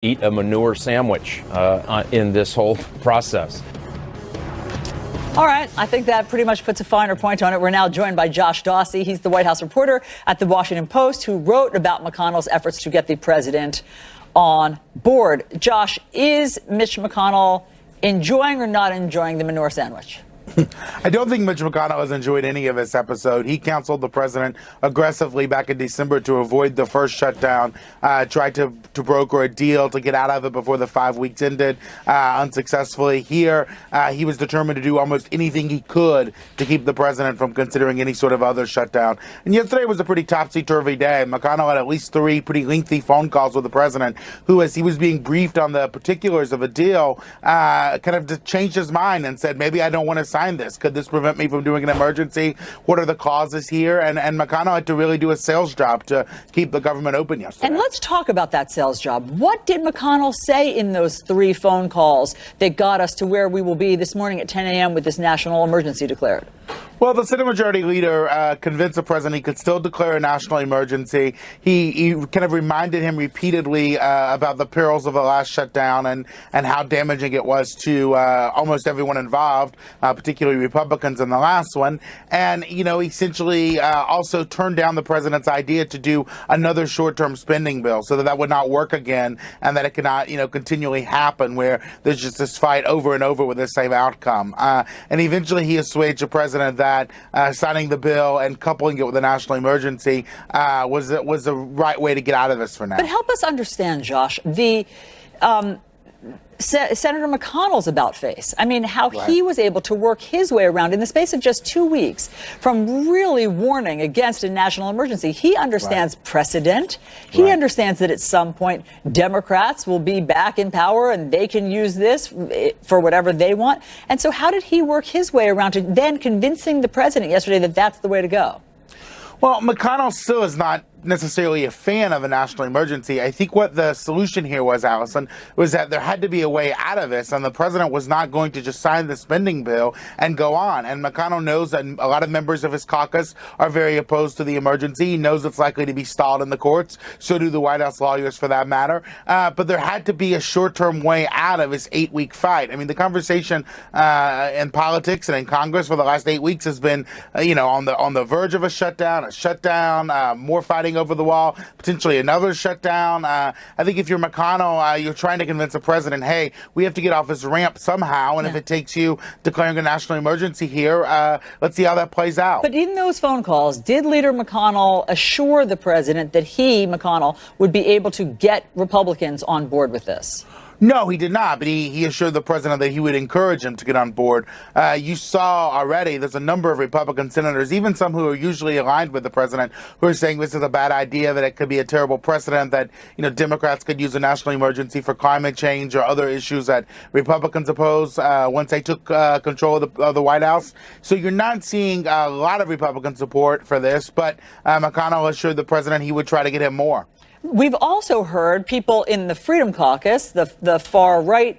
eat a manure sandwich in this whole process. All right. I think that pretty much puts a finer point on it. We're now joined by Josh Dawsey. He's the White House reporter at the Washington Post who wrote about McConnell's efforts to get the president on board. Josh, is Mitch McConnell enjoying or not enjoying the manure sandwich? I don't think Mitch McConnell has enjoyed any of this episode. He counseled the president aggressively back in December to avoid the first shutdown, tried to broker a deal to get out of it before the 5 weeks ended, unsuccessfully. Here, he was determined to do almost anything he could to keep the president from considering any sort of other shutdown. And yesterday was a pretty topsy-turvy day. McConnell had at least 3 pretty lengthy phone calls with the president, who, as he was being briefed on the particulars of a deal, kind of changed his mind and said, maybe I don't want to sign this. Could this prevent me from doing an emergency? What are the causes here? And McConnell had to really do a sales job to keep the government open yesterday. And let's talk about that sales job. What did McConnell say in those 3 phone calls that got us to where we will be this morning at 10 a.m. with this national emergency declared? Well, the Senate Majority Leader convinced the president he could still declare a national emergency. He kind of reminded him repeatedly about the perils of the last shutdown and how damaging it was to almost everyone involved, particularly Republicans in the last one. And, you know, essentially also turned down the president's idea to do another short-term spending bill so that would not work again and that it could not, continually happen where there's just this fight over and over with the same outcome. And eventually he assuaged the president that signing the bill and coupling it with a national emergency was the right way to get out of this for now. But help us understand, Josh, the Senator McConnell's about face. I mean, how he was able to work his way around in the space of just 2 weeks from really warning against a national emergency. He understands precedent. He understands that at some point Democrats will be back in power and they can use this for whatever they want. And so how did he work his way around to then convincing the president yesterday that that's the way to go? Well, McConnell still is not necessarily a fan of a national emergency. I think what the solution here was, Allison, was that there had to be a way out of this, and the president was not going to just sign the spending bill and go on. And McConnell knows that a lot of members of his caucus are very opposed to the emergency. He knows it's likely to be stalled in the courts. So do the White House lawyers, for that matter. But there had to be a short-term way out of this 8-week fight. I mean, the conversation in politics and in Congress for the last 8 weeks has been, on the verge of a shutdown, more fighting over the wall, potentially another shutdown. I think if you're McConnell, you're trying to convince the president, hey, we have to get off this ramp somehow. And if it takes you declaring a national emergency here, let's see how that plays out. But in those phone calls, did Leader McConnell assure the president that he, McConnell, would be able to get Republicans on board with this? No, he did not, but he assured the president that he would encourage him to get on board. You saw already there's a number of Republican senators, even some who are usually aligned with the president, who are saying this is a bad idea, that it could be a terrible precedent, that Democrats could use a national emergency for climate change or other issues that Republicans oppose once they took control of the White House. So you're not seeing a lot of Republican support for this, but McConnell assured the president he would try to get him more. We've also heard people in the Freedom Caucus, the far right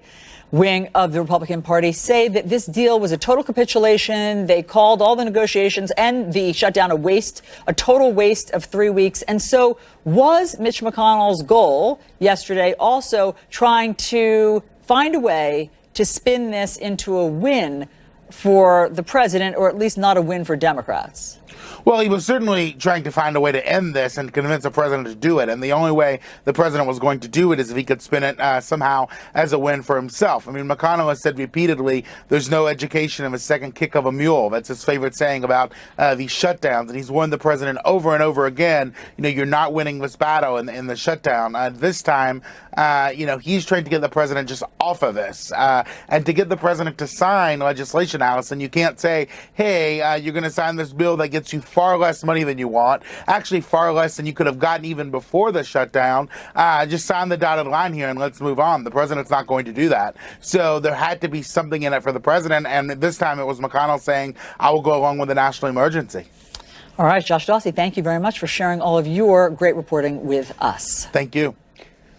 wing of the Republican Party, say that this deal was a total capitulation. They called all the negotiations and the shutdown a total waste of 3 weeks. And so was Mitch McConnell's goal yesterday also trying to find a way to spin this into a win for the president, or at least not a win for Democrats? Well, he was certainly trying to find a way to end this and convince the president to do it. And the only way the president was going to do it is if he could spin it somehow as a win for himself. I mean, McConnell has said repeatedly, there's no education of a second kick of a mule. That's his favorite saying about these shutdowns. And he's warned the president over and over again, you're not winning this battle in the shutdown. This time, he's trying to get the president just off of this. And to get the president to sign legislation, Allison, you can't say, hey, you're going to sign this bill that gets you far less money than you want, actually far less than you could have gotten even before the shutdown. Just sign the dotted line here and let's move on. The president's not going to do that. So there had to be something in it for the president. And this time it was McConnell saying, I will go along with the national emergency. All right, Josh Dawsey, thank you very much for sharing all of your great reporting with us. Thank you.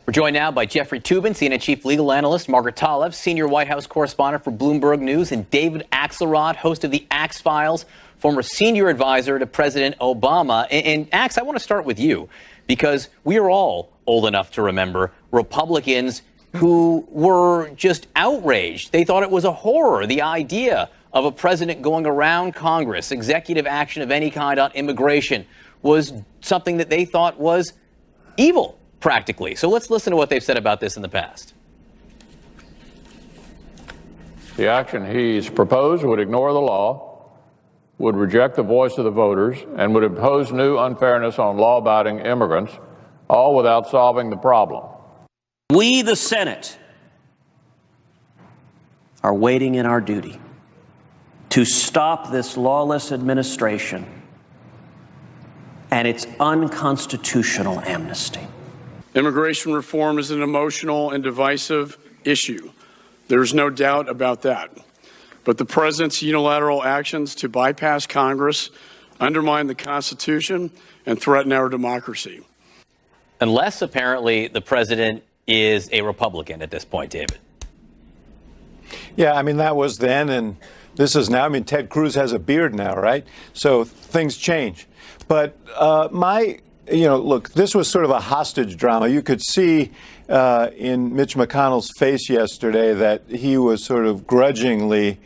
We're joined now by Jeffrey Toobin, CNN chief legal analyst, Margaret Talev, senior White House correspondent for Bloomberg News, and David Axelrod, host of the Axe Files, former senior advisor to President Obama. And Axe, I want to start with you. because we are all old enough to remember Republicans who were just outraged. They thought it was a horror, the idea of a president going around Congress. Executive action of any kind on immigration was something that they thought was evil, practically. So let's listen to what they've said about this in the past. The action he's proposed would ignore the law, would reject the voice of the voters, and would impose new unfairness on law-abiding immigrants, all without solving the problem. We, the Senate, are waiting in our duty to stop this lawless administration and its unconstitutional amnesty. Immigration reform is an emotional and divisive issue. There's no doubt about that. But the president's unilateral actions to bypass Congress undermine the Constitution and threaten our democracy. Unless, apparently, the president is a Republican at this point, David. Yeah, I mean, that was then, and this is now. I mean, Ted Cruz has a beard now, right? So things change. But look, this was sort of a hostage drama. You could see in Mitch McConnell's face yesterday that he was sort of grudgingly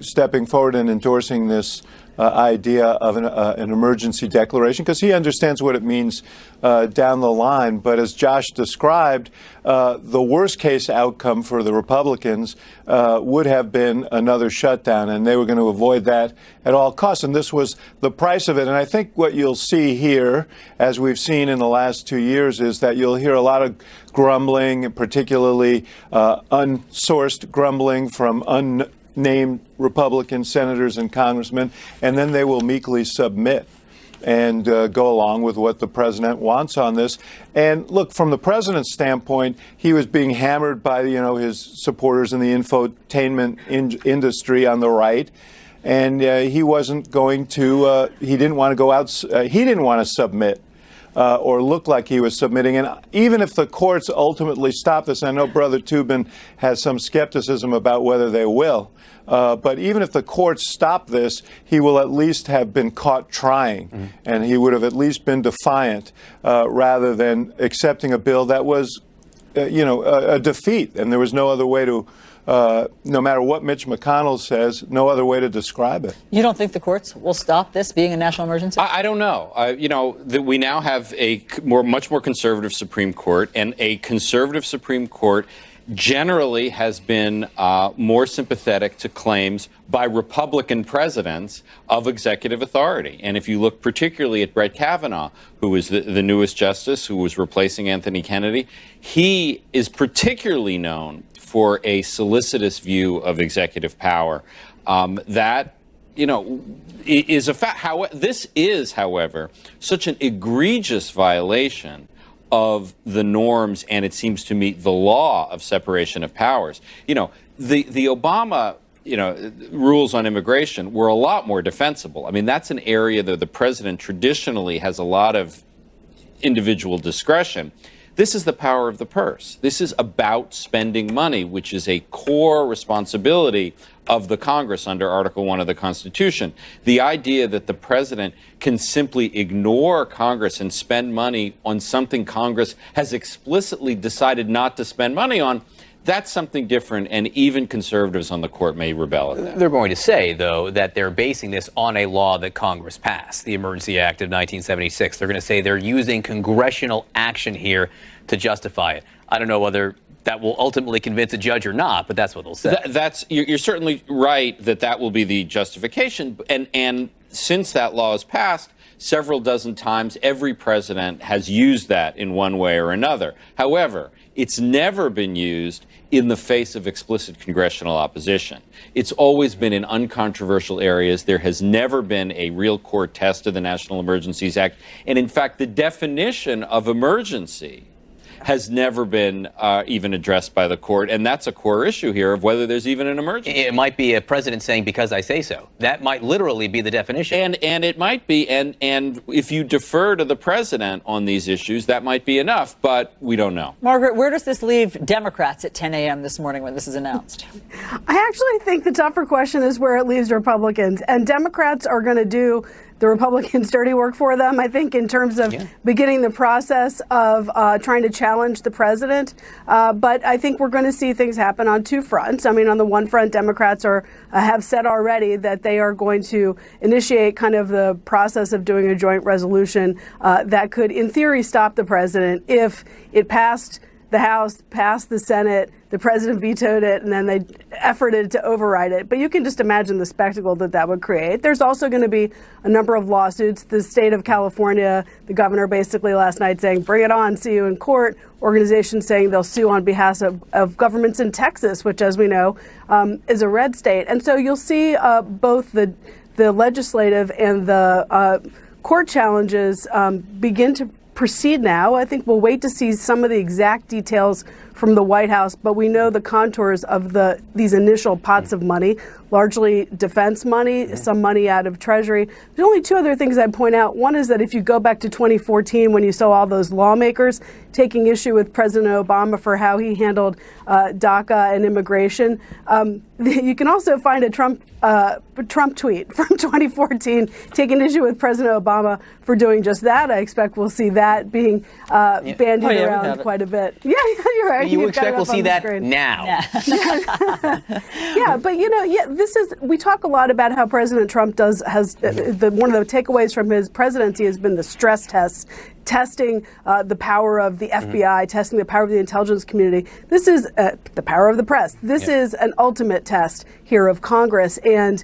stepping forward and endorsing this idea of an emergency declaration, because he understands what it means down the line. But as Josh described, the worst case outcome for the Republicans would have been another shutdown, and they were going to avoid that at all costs. And this was the price of it. And I think what you'll see here, as we've seen in the last 2 years, is that you'll hear a lot of grumbling, particularly unsourced grumbling from unnamed Republican senators and congressmen, and then they will meekly submit and go along with what the president wants on this. And look, from the president's standpoint, he was being hammered by his supporters in the infotainment industry on the right, and he wasn't going to. He didn't want to go out. He didn't want to submit. Or look like he was submitting. And even if the courts ultimately stop this, I know Brother Toobin has some skepticism about whether they will, but even if the courts stop this, he will at least have been caught trying, and he would have at least been defiant rather than accepting a bill that was, a defeat. And there was no other way to, no matter what Mitch McConnell says, no other way to describe it. You don't think the courts will stop this being a national emergency? I don't know. We now have a much more conservative Supreme Court, and a conservative Supreme Court generally has been more sympathetic to claims by Republican presidents of executive authority. And if you look particularly at Brett Kavanaugh, who is the newest justice, who was replacing Anthony Kennedy, he is particularly known for a solicitous view of executive power. That is a fact. This is, however, such an egregious violation of the norms, and it seems to me the law of separation of powers. The Obama rules on immigration were a lot more defensible. I mean, that's an area that the president traditionally has a lot of individual discretion. This is the power of the purse. This is about spending money, which is a core responsibility of the Congress under Article 1 of the Constitution. The idea that the president can simply ignore Congress and spend money on something Congress has explicitly decided not to spend money on, that's something different, and even conservatives on the court may rebel at that. They're going to say, though, that they're basing this on a law that Congress passed, the Emergency Act of 1976. They're going to say they're using congressional action here to justify it. I don't know whether that will ultimately convince a judge or not, but that's what they'll say. You're certainly right that will be the justification. And since that law is passed, several dozen times, every president has used that in one way or another. However, it's never been used in the face of explicit congressional opposition. It's always been in uncontroversial areas. There has never been a real court test of the National Emergencies Act. And in fact, the definition of emergency has never been even addressed by the court. And that's a core issue here of whether there's even an emergency. It might be a president saying, because I say so. That might literally be the definition. And it might be. And if you defer to the president on these issues, that might be enough. But we don't know. Margaret, where does this leave Democrats at 10 a.m. this morning when this is announced? I actually think the tougher question is where it leaves Republicans. And Democrats are going to do the Republicans' dirty work for them, I think, in terms of beginning the process of trying to challenge the president. But I think we're going to see things happen on two fronts. I mean, on the one front, Democrats have said already that they are going to initiate kind of the process of doing a joint resolution that could, in theory, stop the president if it passed the House, passed the Senate, the president vetoed it, and then they efforted to override it. But you can just imagine the spectacle that would create. There's also going to be a number of lawsuits. The state of California, the governor basically last night saying, bring it on, see you in court. Organizations saying they'll sue on behalf of governments in Texas, which, as we know, is a red state. And so you'll see both the legislative and the court challenges begin to proceed now. I think we'll wait to see some of the exact details from the White House, but we know the contours of these initial pots of money, largely defense money, some money out of Treasury. There's only two other things I'd point out. One is that if you go back to 2014, when you saw all those lawmakers taking issue with President Obama for how he handled DACA and immigration, you can also find a Trump tweet from 2014 taking issue with President Obama for doing just that. I expect we'll see that being bandied around quite a bit. Yeah, you're right. You expect we'll see that now. Yeah, but we talk a lot about how President Trump one of the takeaways from his presidency has been the stress tests, testing the power of the FBI, testing the power of the intelligence community. This is the power of the press. This is an ultimate test here of Congress. And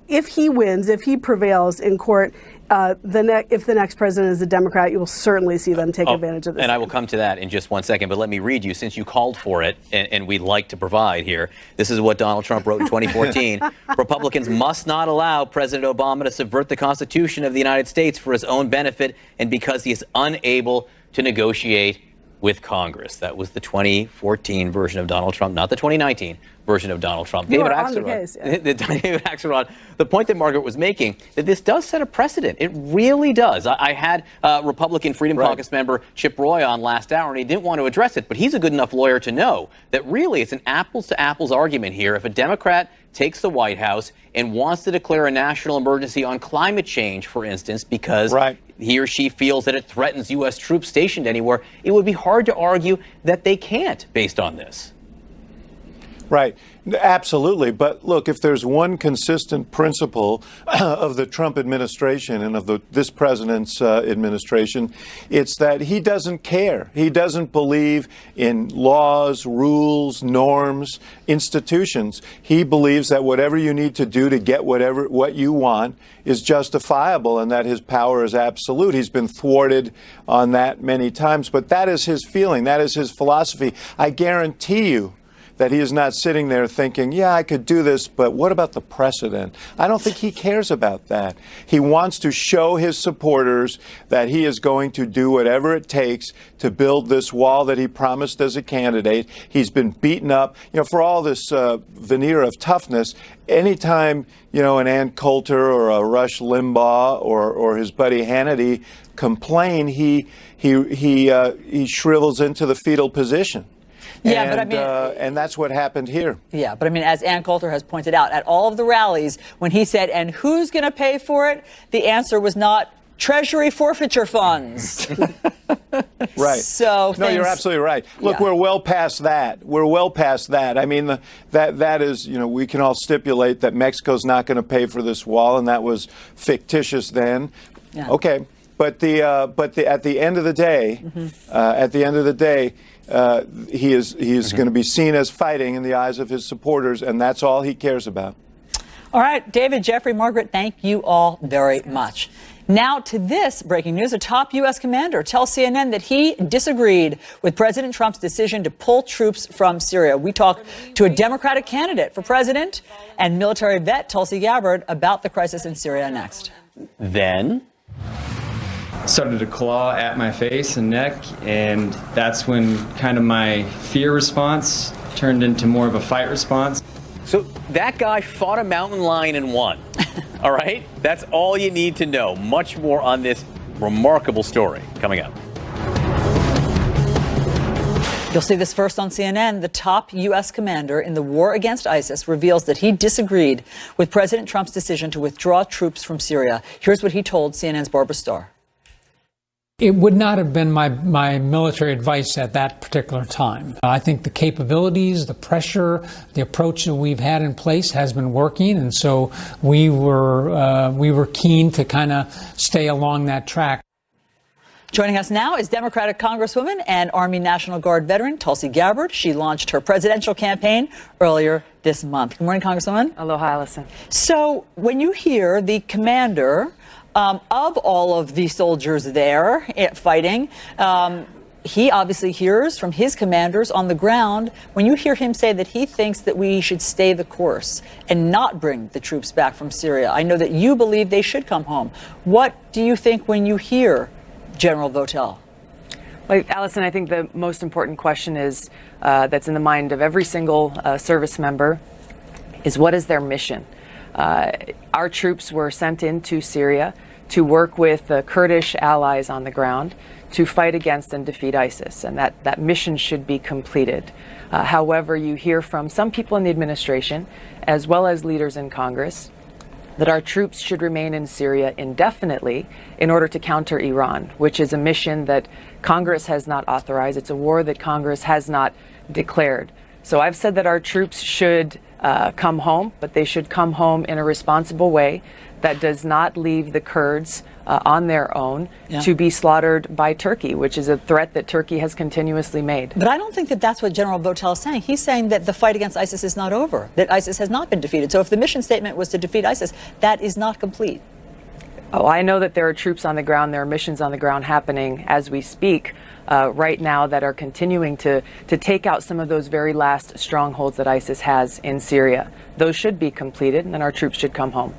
if he wins, if he prevails in court, if the next president is a Democrat, you will certainly see them take advantage of this. And I will come to that in just one second, but let me read you, since you called for it, and we'd like to provide here. This is what Donald Trump wrote in 2014. Republicans must not allow President Obama to subvert the Constitution of the United States for his own benefit and because he is unable to negotiate with Congress. That was the 2014 version of Donald Trump, not the 2019 version of Donald Trump. David Axelrod, the point that Margaret was making, that this does set a precedent. It really does. I had Republican Freedom Caucus member Chip Roy on last hour, and he didn't want to address it, but he's a good enough lawyer to know that really it's an apples-to-apples argument here. If a Democrat takes the White House and wants to declare a national emergency on climate change, for instance, because he or she feels that it threatens U.S. troops stationed anywhere, it would be hard to argue that they can't based on this. Right. Absolutely. But look, if there's one consistent principle of the Trump administration and of this president's administration, it's that he doesn't care. He doesn't believe in laws, rules, norms, institutions. He believes that whatever you need to do to get what you want is justifiable and that his power is absolute. He's been thwarted on that many times, but that is his feeling. That is his philosophy. I guarantee you that he is not sitting there thinking, yeah, I could do this, but what about the precedent? I don't think he cares about that. He wants to show his supporters that he is going to do whatever it takes to build this wall that he promised as a candidate. He's been beaten up. For all this veneer of toughness, anytime, an Ann Coulter or a Rush Limbaugh or his buddy Hannity complain, he shrivels into the fetal position. Yeah, but and that's what happened here. Yeah, but as Ann Coulter has pointed out, at all of the rallies, when he said, and who's going to pay for it? The answer was not Treasury forfeiture funds. Right. So no, you're absolutely right. Look, we're well past that. We're well past that. I mean, that is, we can all stipulate that Mexico's not going to pay for this wall, and that was fictitious then. Yeah. Okay, but at the end of the day, he is going to be seen as fighting in the eyes of his supporters, and that's all he cares about. All right, David, Jeffrey, Margaret, thank you all very much. Now to this breaking news. A top U.S. commander tells CNN that he disagreed with President Trump's decision to pull troops from Syria. We talk to a Democratic candidate for president and military vet, Tulsi Gabbard, about the crisis in Syria next. Then started to claw at my face and neck, and that's when kind of my fear response turned into more of a fight response. So that guy fought a mountain lion and won. All right? That's all you need to know. Much more on this remarkable story coming up. You'll see this first on CNN. The top U.S. commander in the war against ISIS reveals that he disagreed with President Trump's decision to withdraw troops from Syria. Here's what he told CNN's Barbara Starr. It would not have been my military advice at that particular time. I think the capabilities, the pressure, the approach that we've had in place has been working, and so we were keen to kind of stay along that track. Joining us now is Democratic Congresswoman and Army National Guard veteran Tulsi Gabbard. She launched her presidential campaign earlier this month. Good morning, Congresswoman. Aloha, Allison. So when you hear the commander of all of the soldiers there fighting, he obviously hears from his commanders on the ground. When you hear him say that he thinks that we should stay the course and not bring the troops back from Syria, I know that you believe they should come home. What do you think when you hear General Votel? Well, Allison, I think the most important question is that's in the mind of every single service member is, what is their mission? Our troops were sent into Syria to work with the Kurdish allies on the ground to fight against and defeat ISIS, and that mission should be completed. However, you hear from some people in the administration, as well as leaders in Congress, that our troops should remain in Syria indefinitely in order to counter Iran, which is a mission that Congress has not authorized. It's a war that Congress has not declared. So I've said that our troops should come home, but they should come home in a responsible way that does not leave the Kurds on their own to be slaughtered by Turkey, which is a threat that Turkey has continuously made. But I don't think that that's what General Votel is saying. He's saying that the fight against ISIS is not over, that ISIS has not been defeated. So if the mission statement was to defeat ISIS, that is not complete. Oh, I know that there are troops on the ground, there are missions on the ground happening as we speak right now that are continuing to take out some of those very last strongholds that ISIS has in Syria. Those should be completed, and then our troops should come home.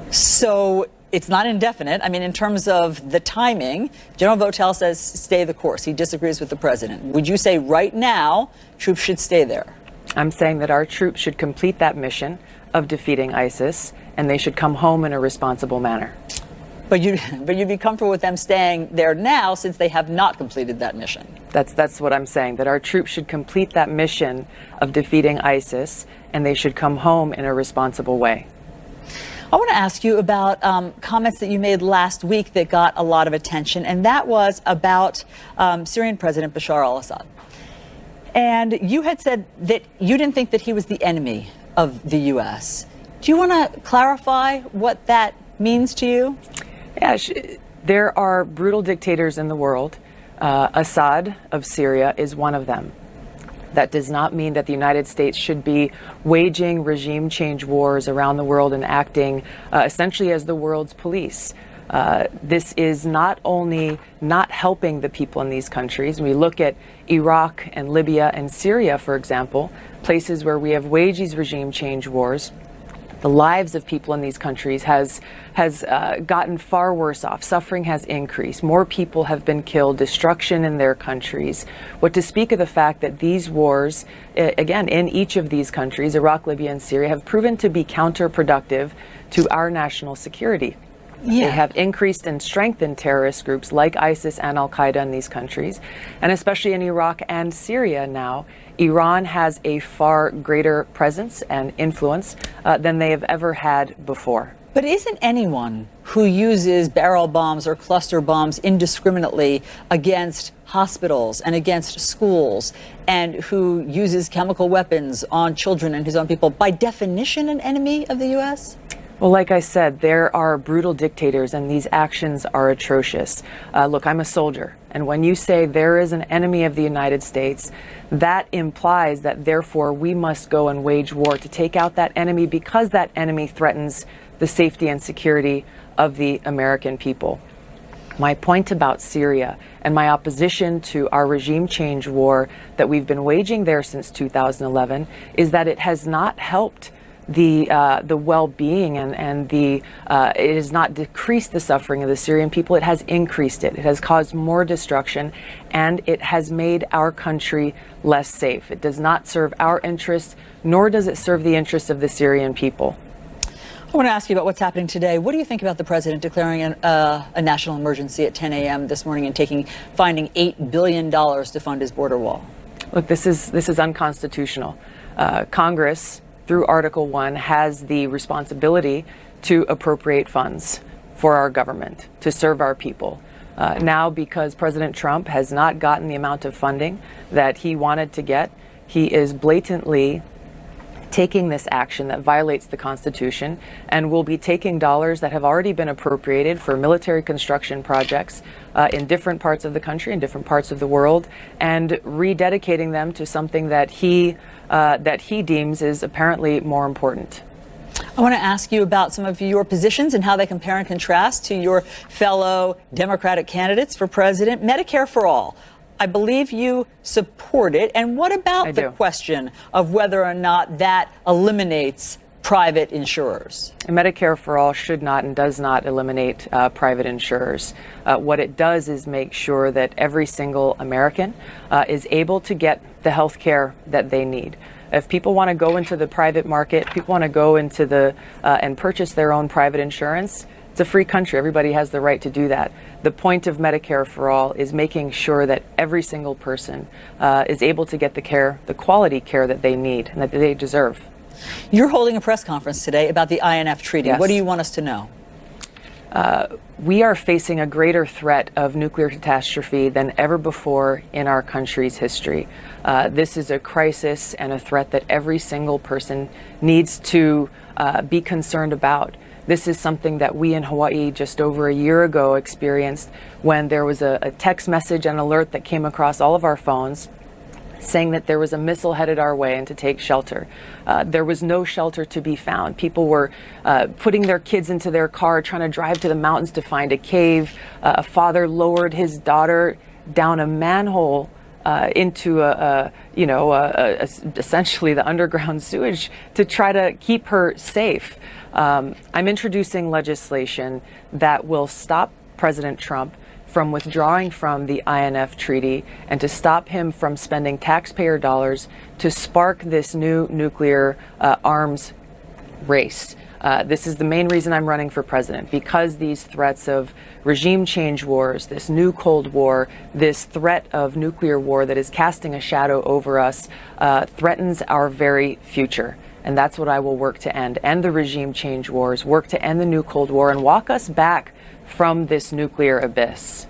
So it's not indefinite. I mean, in terms of the timing, General Votel says stay the course. He disagrees with the president. Would you say right now troops should stay there? I'm saying that our troops should complete that mission of defeating ISIS, and they should come home in a responsible manner. But you'd be comfortable with them staying there now since they have not completed that mission? That's what I'm saying, that our troops should complete that mission of defeating ISIS, and they should come home in a responsible way. I want to ask you about comments that you made last week that got a lot of attention, and that was about Syrian President Bashar al-Assad. And you had said that you didn't think that he was the enemy of the U.S. Do you want to clarify what that means to you? Yeah, there are brutal dictators in the world. Assad of Syria is one of them. That does not mean that the United States should be waging regime change wars around the world and acting essentially as the world's police. This is not only not helping the people in these countries. We look at Iraq and Libya and Syria, for example, places where we have waged these regime change wars. The lives of people in these countries has gotten far worse off. Suffering has increased. More people have been killed. Destruction in their countries. What to speak of the fact that these wars, again, in each of these countries, Iraq, Libya, and Syria, have proven to be counterproductive to our national security. Yeah. They have increased and strengthened terrorist groups like ISIS and Al-Qaeda in these countries. And especially in Iraq and Syria now, Iran has a far greater presence and influence than they have ever had before. But isn't anyone who uses barrel bombs or cluster bombs indiscriminately against hospitals and against schools, and who uses chemical weapons on children and his own people, by definition an enemy of the U.S.? Well, like I said, there are brutal dictators, and these actions are atrocious. Look, I'm a soldier, and when you say there is an enemy of the United States, that implies that therefore we must go and wage war to take out that enemy, because that enemy threatens the safety and security of the American people. My point about Syria and my opposition to our regime change war that we've been waging there since 2011 is that it has not helped the well-being and it has not decreased the suffering of the Syrian people. It has increased it. It has caused more destruction, and it has made our country less safe. It does not serve our interests, nor does it serve the interests of the Syrian people. I want to ask you about what's happening today. What do you think about the president declaring a national emergency at 10 a.m. this morning and finding $8 billion to fund his border wall? Look, this is unconstitutional. Congress, through Article 1, has the responsibility to appropriate funds for our government, to serve our people. Now, because President Trump has not gotten the amount of funding that he wanted to get, he is blatantly taking this action that violates the Constitution and will be taking dollars that have already been appropriated for military construction projects in different parts of the country, in different parts of the world, and rededicating them to something that he deems is apparently more important. I want to ask you about some of your positions and how they compare and contrast to your fellow Democratic candidates for president. Medicare for all. I believe you support it. And what about the question of whether or not that eliminates private insurers? Medicare for all should not and does not eliminate private insurers. What it does is make sure that every single American is able to get the health care that they need. If people want to go into the private market, people want to go into and purchase their own private insurance, it's a free country. Everybody has the right to do that. The point of Medicare for all is making sure that every single person is able to get the quality care that they need and that they deserve. You're holding a press conference today about the INF Treaty. Yes. What do you want us to know? We are facing a greater threat of nuclear catastrophe than ever before in our country's history. This is a crisis and a threat that every single person needs to be concerned about. This is something that we in Hawaii just over a year ago experienced when there was a text message and alert that came across all of our phones saying that there was a missile headed our way and to take shelter. There was no shelter to be found. People were putting their kids into their car, trying to drive to the mountains to find a cave. A father lowered his daughter down a manhole into essentially the underground sewage to try to keep her safe. I'm introducing legislation that will stop President Trump from withdrawing from the INF Treaty and to stop him from spending taxpayer dollars to spark this new nuclear arms race. This is the main reason I'm running for president, because these threats of regime change wars, this new Cold War, this threat of nuclear war that is casting a shadow over us threatens our very future. And that's what I will work to end the regime change wars, work to end the new Cold War, and walk us back from this nuclear abyss.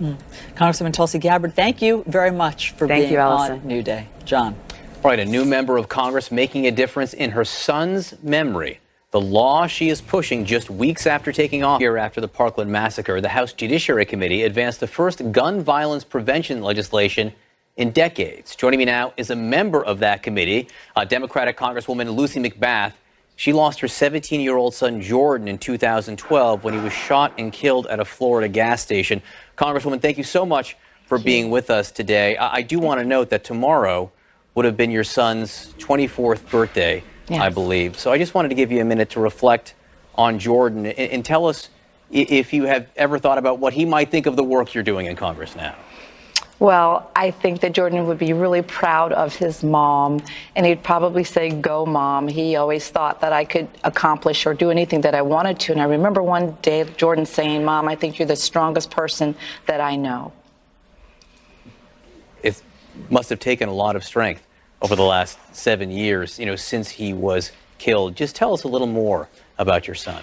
Congresswoman Tulsi Gabbard, thank you very much for being on New Day. John. Right, a new member of Congress making a difference in her son's memory. The law she is pushing just weeks after taking office. Here after the Parkland massacre, the House Judiciary Committee advanced the first gun violence prevention legislation in decades. Joining me now is a member of that committee, Democratic Congresswoman Lucy McBath. She lost her 17-year-old son Jordan in 2012 when he was shot and killed at a Florida gas station. Congresswoman, thank you so much for being with us today. I do want to note that tomorrow would have been your son's 24th birthday, I believe. So I just wanted to give you a minute to reflect on Jordan and tell us if you have ever thought about what he might think of the work you're doing in Congress now. Well, I think that Jordan would be really proud of his mom, and he'd probably say, "Go, Mom." He always thought that I could accomplish or do anything that I wanted to. And I remember one day Jordan saying, "Mom, I think you're the strongest person that I know." It must have taken a lot of strength over the last 7 years, since he was killed. Just tell us a little more about your son.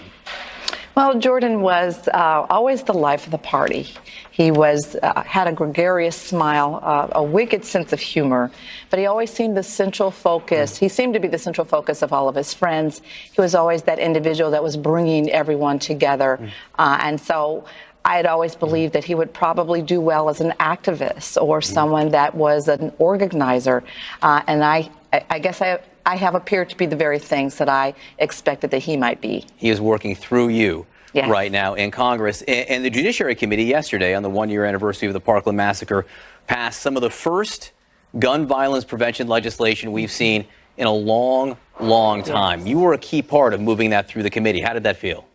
Well, Jordan was always the life of the party. He had a gregarious smile, a wicked sense of humor, but he always seemed the central focus. He seemed to be the central focus of all of his friends. He was always that individual that was bringing everyone together. And so I had always believed that he would probably do well as an activist or someone that was an organizer. And I guess I have appeared to be the very things that I expected that he might be. He is working through you right now in Congress. And the Judiciary Committee yesterday, on the one-year anniversary of the Parkland massacre, passed some of the first gun violence prevention legislation we've seen in a long, long time. You were a key part of moving that through the committee. How did that feel?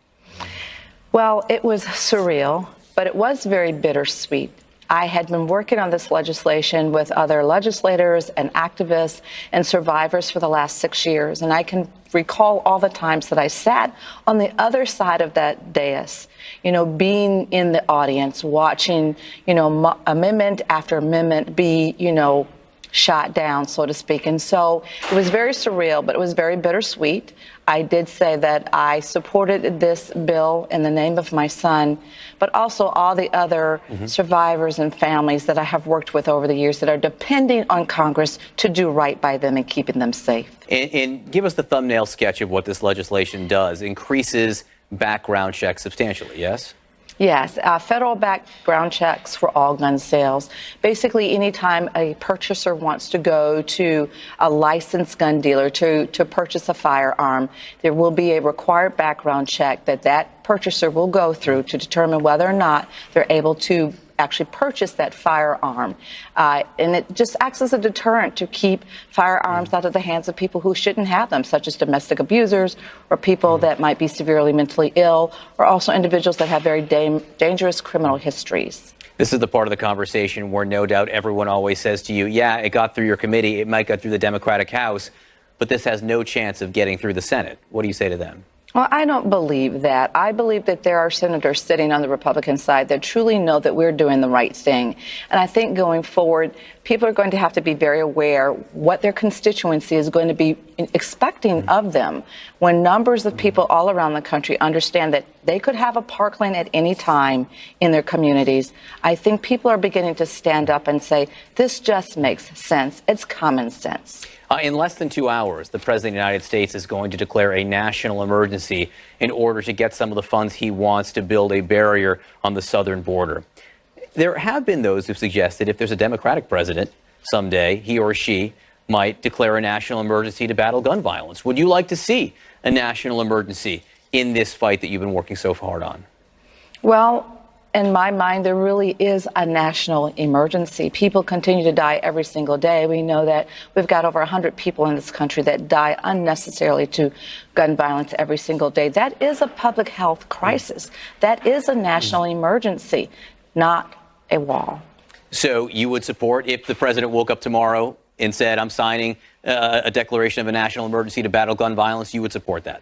Well, it was surreal, but it was very bittersweet. I had been working on this legislation with other legislators and activists and survivors for the last 6 years. And I can recall all the times that I sat on the other side of that dais, being in the audience, watching, amendment after amendment be, shot down, so to speak. And so it was very surreal, but it was very bittersweet. I did say that I supported this bill in the name of my son, but also all the other survivors and families that I have worked with over the years that are depending on Congress to do right by them and keeping them safe. And give us the thumbnail sketch of what this legislation does. Increases background checks substantially, yes? Yes, federal background checks for all gun sales. Basically, anytime a purchaser wants to go to a licensed gun dealer to purchase a firearm, there will be a required background check that purchaser will go through to determine whether or not they're able to actually purchase that firearm. And it just acts as a deterrent to keep firearms out of the hands of people who shouldn't have them, such as domestic abusers or people that might be severely mentally ill, or also individuals that have very dangerous criminal histories. This is the part of the conversation where no doubt everyone always says to you, yeah, it got through your committee, it might get through the Democratic House, but this has no chance of getting through the Senate. What do you say to them? Well, I don't believe that. I believe that there are senators sitting on the Republican side that truly know that we're doing the right thing. And I think going forward, people are going to have to be very aware what their constituency is going to be expecting of them. When numbers of people all around the country understand that they could have a parkland at any time in their communities, I think people are beginning to stand up and say, this just makes sense. It's common sense. In less than 2 hours, the President of the United States is going to declare a national emergency in order to get some of the funds he wants to build a barrier on the southern border. There have been those who've suggested if there's a Democratic president someday, he or she might declare a national emergency to battle gun violence. Would you like to see a national emergency in this fight that you've been working so hard on? Well, in my mind, there really is a national emergency. People continue to die every single day. We know that we've got over 100 people in this country that die unnecessarily to gun violence every single day. That is a public health crisis. That is a national emergency, not a wall. So you would support if the president woke up tomorrow and said, I'm signing a declaration of a national emergency to battle gun violence, you would support that?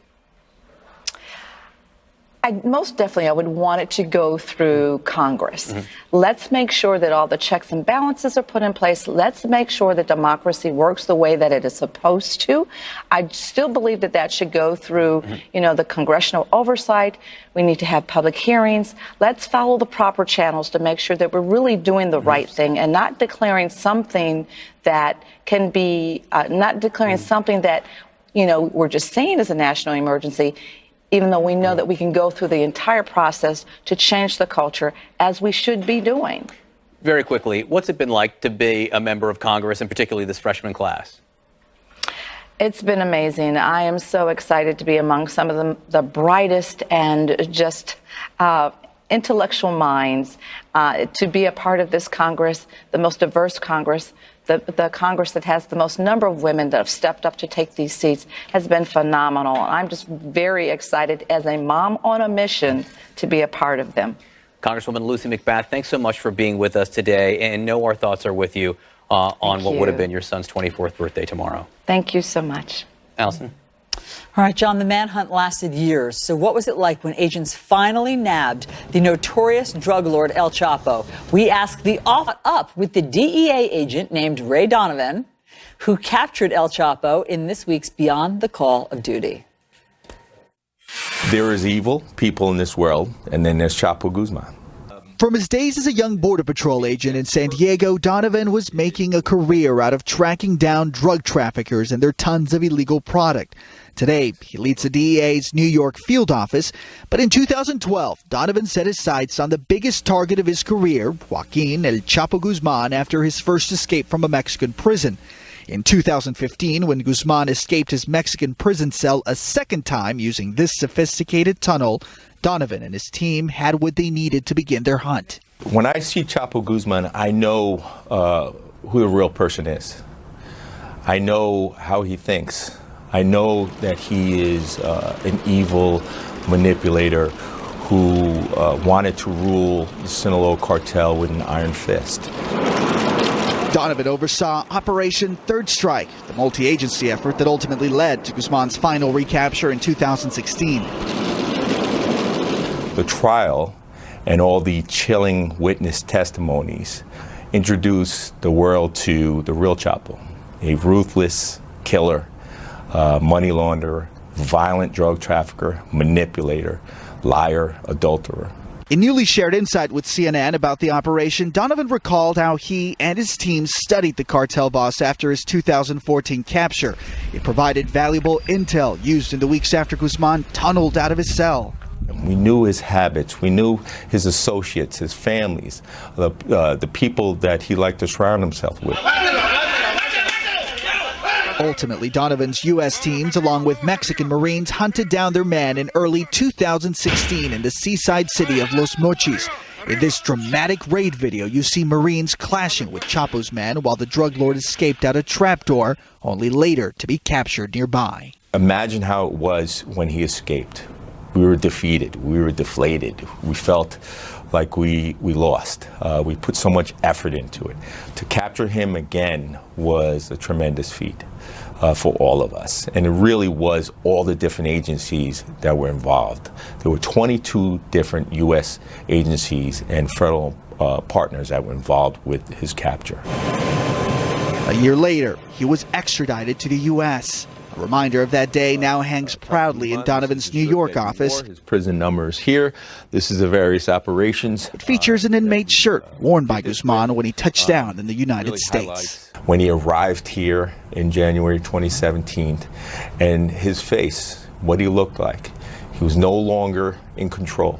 Most definitely, I would want it to go through Congress. Let's make sure that all the checks and balances are put in place. Let's make sure that democracy works the way that it is supposed to. I still believe that that should go through, the congressional oversight. We need to have public hearings. Let's follow the proper channels to make sure that we're really doing the right thing and not declaring something that can be, something that, we're just saying is a national emergency, even though we know that we can go through the entire process to change the culture, as we should be doing. Very quickly, what's it been like to be a member of Congress, and particularly this freshman class? It's been amazing. I am so excited to be among some of the brightest and just intellectual minds, to be a part of this Congress, the most diverse Congress. The Congress that has the most number of women that have stepped up to take these seats has been phenomenal. I'm just very excited as a mom on a mission to be a part of them. Congresswoman Lucy McBath, thanks so much for being with us today. And know our thoughts are with you on what would have been your son's 24th birthday tomorrow. Thank you so much. Allison? All right, John, the manhunt lasted years. So what was it like when agents finally nabbed the notorious drug lord El Chapo? We asked the up with the DEA agent named Ray Donovan, who captured El Chapo in this week's Beyond the Call of Duty. There is evil people in this world, and then there's Chapo Guzman. From his days as a young Border Patrol agent in San Diego, Donovan was making a career out of tracking down drug traffickers and their tons of illegal product. Today, he leads the DEA's New York field office, but in 2012, Donovan set his sights on the biggest target of his career, Joaquin El Chapo Guzman, after his first escape from a Mexican prison. In 2015, when Guzman escaped his Mexican prison cell a second time using this sophisticated tunnel, Donovan and his team had what they needed to begin their hunt. When I see Chapo Guzman, I know who the real person is. I know how he thinks. I know that he is an evil manipulator who wanted to rule the Sinaloa cartel with an iron fist. Donovan oversaw Operation Third Strike, the multi-agency effort that ultimately led to Guzman's final recapture in 2016. The trial and all the chilling witness testimonies introduced the world to the real Chapo, a ruthless killer, money launderer, violent drug trafficker, manipulator, liar, adulterer. In newly shared insight with CNN about the operation, Donovan recalled how he and his team studied the cartel boss after his 2014 capture. It provided valuable intel used in the weeks after Guzman tunneled out of his cell. We knew his habits, we knew his associates, his families, the people that he liked to surround himself with. Ultimately, Donovan's U.S. teams, along with Mexican Marines, hunted down their man in early 2016 in the seaside city of Los Mochis. In this dramatic raid video, you see Marines clashing with Chapo's men while the drug lord escaped out a trapdoor, only later to be captured nearby. Imagine how it was when he escaped. We were defeated, we were deflated, we felt like we lost. We put so much effort into it. To capture him again was a tremendous feat for all of us. And it really was all the different agencies that were involved. There were 22 different U.S. agencies and federal partners that were involved with his capture. A year later, he was extradited to the U.S. A reminder of that day now hangs proudly in Donovan's New York office. His prison number is here. This is the various operations. It features an inmate's shirt worn by Guzman when he touched down in the United States. When he arrived here in January 2017, and his face, what he looked like, he was no longer in control.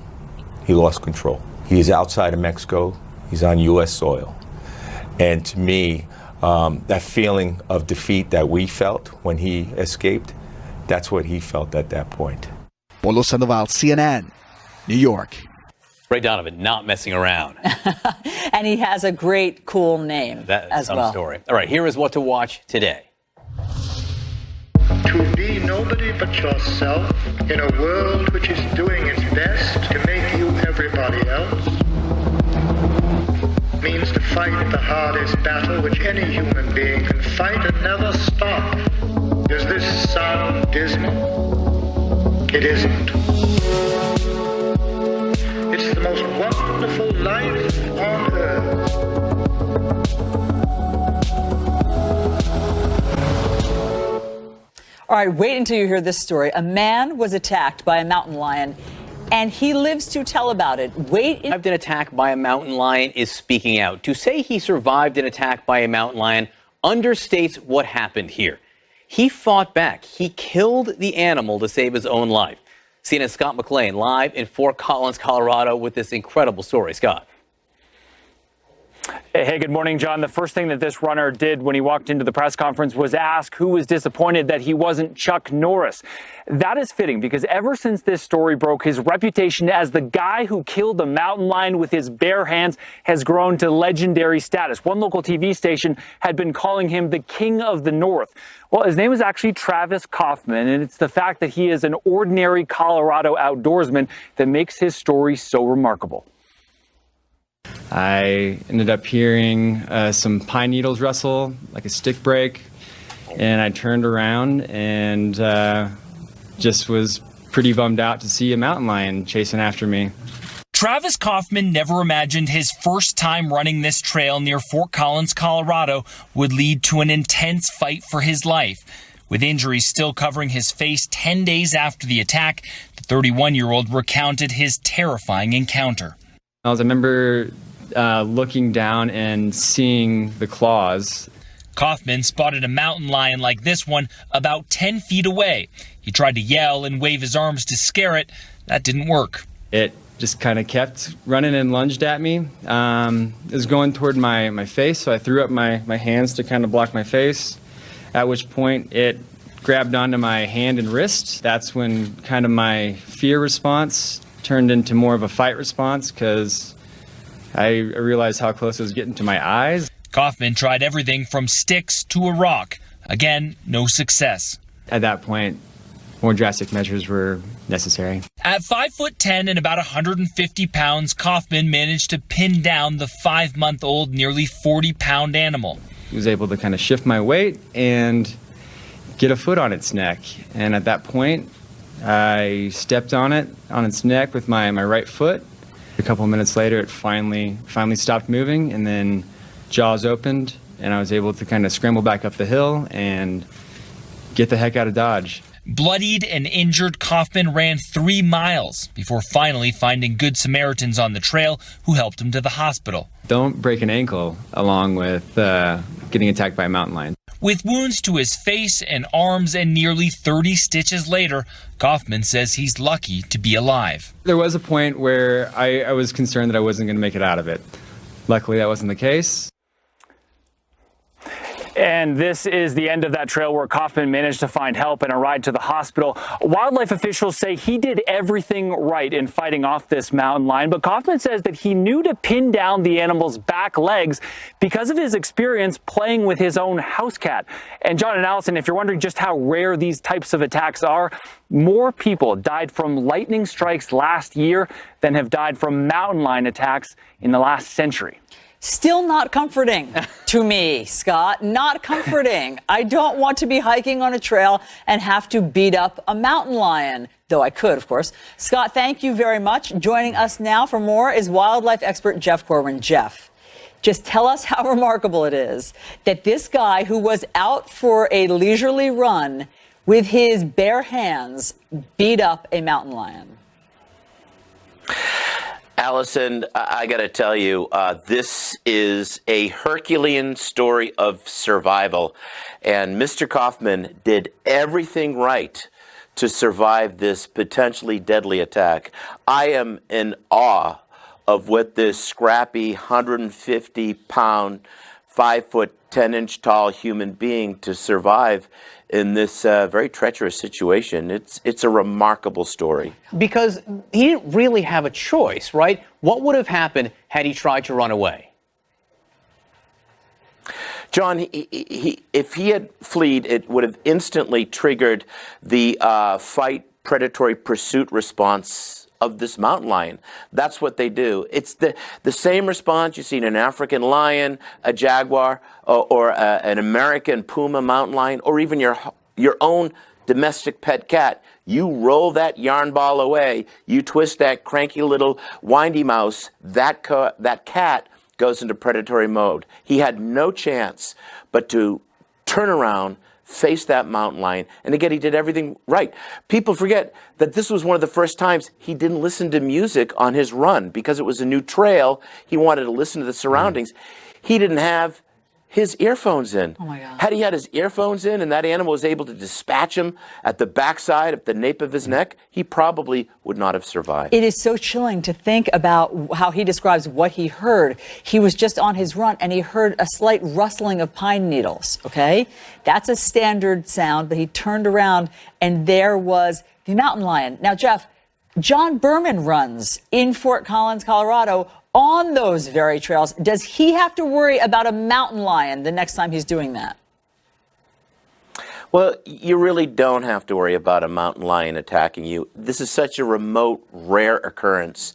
He lost control. He is outside of Mexico. He's on U.S. soil. And to me, that feeling of defeat that we felt when he escaped, that's what he felt at that point. Polo Sandoval, CNN, New York. Ray Donovan, not messing around. And he has a great, cool name That's as some well. story. All right, here is what to watch today. To be nobody but yourself in a world which is doing its best to make you everybody else means to fight the hardest battle which any human being can fight and never stop. Does this sound dismal? It isn't. It's the most wonderful life on earth. All right, wait until you hear this story. A man was attacked by a mountain lion, and he lives to tell about it. Survived an attack by a mountain lion is speaking out. To say he survived an attack by a mountain lion understates what happened here. He fought back. He killed the animal to save his own life. CNN's Scott McLean live in Fort Collins, Colorado with this incredible story. Scott. Hey, good morning, John. The first thing that this runner did when he walked into the press conference was ask who was disappointed that he wasn't Chuck Norris. That is fitting because ever since this story broke, his reputation as the guy who killed a mountain lion with his bare hands has grown to legendary status. One local TV station had been calling him the King of the North. Well, his name is actually Travis Kaufman, and it's the fact that he is an ordinary Colorado outdoorsman that makes his story so remarkable. I ended up hearing some pine needles rustle, like a stick break, and I turned around and just was pretty bummed out to see a mountain lion chasing after me. Travis Kaufman never imagined his first time running this trail near Fort Collins, Colorado, would lead to an intense fight for his life. With injuries still covering his face 10 days after the attack, the 31-year-old recounted his terrifying encounter. I remember looking down and seeing the claws. Kaufman spotted a mountain lion like this one about 10 feet away. He tried to yell and wave his arms to scare it. That didn't work. It just kind of kept running and lunged at me. It was going toward my face, so I threw up my hands to kind of block my face, at which point it grabbed onto my hand and wrist. That's when kind of my fear response turned into more of a fight response because I realized how close it was getting to my eyes. Kaufman tried everything from sticks to a rock. Again, no success. At that point, more drastic measures were necessary. At 5'10" and about 150 pounds, Kaufman managed to pin down the 5-month-old, nearly 40-pound animal. I was able to kind of shift my weight and get a foot on its neck. And at that point, I stepped on its neck with my right foot. A couple of minutes later, it finally stopped moving, and then jaws opened, and I was able to kind of scramble back up the hill and get the heck out of Dodge. Bloodied and injured, Kaufman ran 3 miles before finally finding Good Samaritans on the trail who helped him to the hospital. Don't break an ankle along with getting attacked by a mountain lion. With wounds to his face and arms and nearly 30 stitches later, Kaufman says he's lucky to be alive. There was a point where I was concerned that I wasn't going to make it out of it. Luckily, that wasn't the case. And this is the end of that trail where Kaufman managed to find help and a ride to the hospital. Wildlife officials say he did everything right in fighting off this mountain lion, but Kaufman says that he knew to pin down the animal's back legs because of his experience playing with his own house cat. And John and Allison, if you're wondering just how rare these types of attacks are, more people died from lightning strikes last year than have died from mountain lion attacks in the last century. Still not comforting to me, Scott. Not comforting. I don't want to be hiking on a trail and have to beat up a mountain lion, though I could, of course. Scott, thank you very much. Joining us now for more is wildlife expert Jeff Corwin. Jeff, just tell us how remarkable it is that this guy who was out for a leisurely run with his bare hands beat up a mountain lion. Allison, I got to tell you, this is a Herculean story of survival. And Mr. Kaufman did everything right to survive this potentially deadly attack. I am in awe of what this scrappy 150-pound, 5-foot, 10-inch tall human being to survive in this very treacherous situation. It's a remarkable story. Because he didn't really have a choice, right? What would have happened had he tried to run away? John, if he had fled, it would have instantly triggered the fight, predatory pursuit response of this mountain lion. That's what they do. It's the same response you see in an African lion, a jaguar, or an American puma mountain lion, or even your own domestic pet cat. You roll that yarn ball away, you twist that cranky little windy mouse, that cat goes into predatory mode. He had no chance but to turn around, face that mountain lion, and again, he did everything right. People forget that this was one of the first times he didn't listen to music on his run because it was a new trail. He wanted to listen to the surroundings. He didn't have his earphones in. Oh my God. Had he had his earphones in and that animal was able to dispatch him at the backside of the nape of his neck, he probably would not have survived. It is so chilling to think about how he describes what he heard. He was just on his run and he heard a slight rustling of pine needles, okay? That's a standard sound, but he turned around and there was the mountain lion. Now, Jeff, John Berman runs in Fort Collins, Colorado, on those very trails. Does he have to worry about a mountain lion the next time he's doing that? Well, you really don't have to worry about a mountain lion attacking you. This is such a remote, rare occurrence.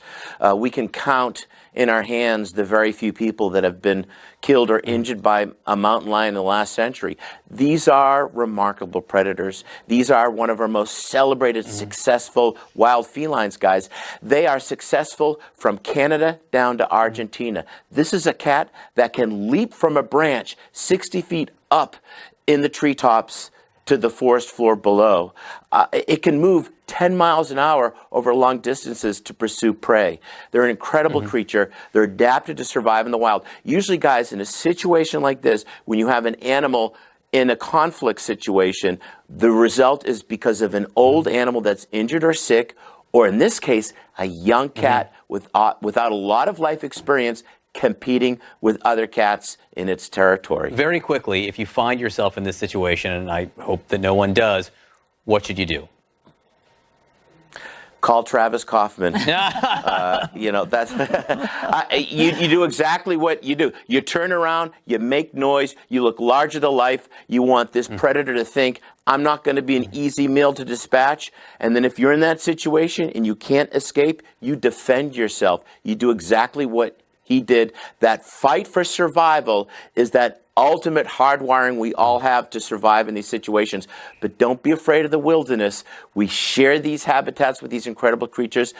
We can count in our hands the very few people that have been killed or injured by a mountain lion in the last century. These are remarkable predators. These are one of our most celebrated, successful wild felines, guys. They are successful from Canada down to Argentina. This is a cat that can leap from a branch 60 feet up in the treetops to the forest floor below. It can move 10 miles an hour over long distances to pursue prey. They're an incredible creature. They're adapted to survive in the wild. Usually, guys, in a situation like this, when you have an animal in a conflict situation, the result is because of an old animal that's injured or sick, or in this case, a young cat without a lot of life experience competing with other cats in its territory. Very quickly, if you find yourself in this situation, and I hope that no one does, what should you do? call Travis Kaufman. You know, that's you do exactly what you do. You turn around, you make noise, you look larger than life. You want this predator to think, I'm not going to be an easy meal to dispatch. And then if you're in that situation and you can't escape, you defend yourself. You do exactly what he did. That fight for survival is that ultimate hardwiring we all have to survive in these situations. But don't be afraid of the wilderness. We share these habitats with these incredible creatures.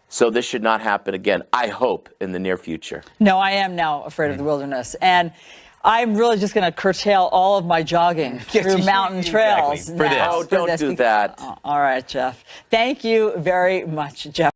So this should not happen again, I hope, in the near future. No, I am now afraid of the wilderness. And I'm really just going to curtail all of my jogging through mountain trails. Exactly. Oh, don't do that. All right, Jeff. Thank you very much, Jeff.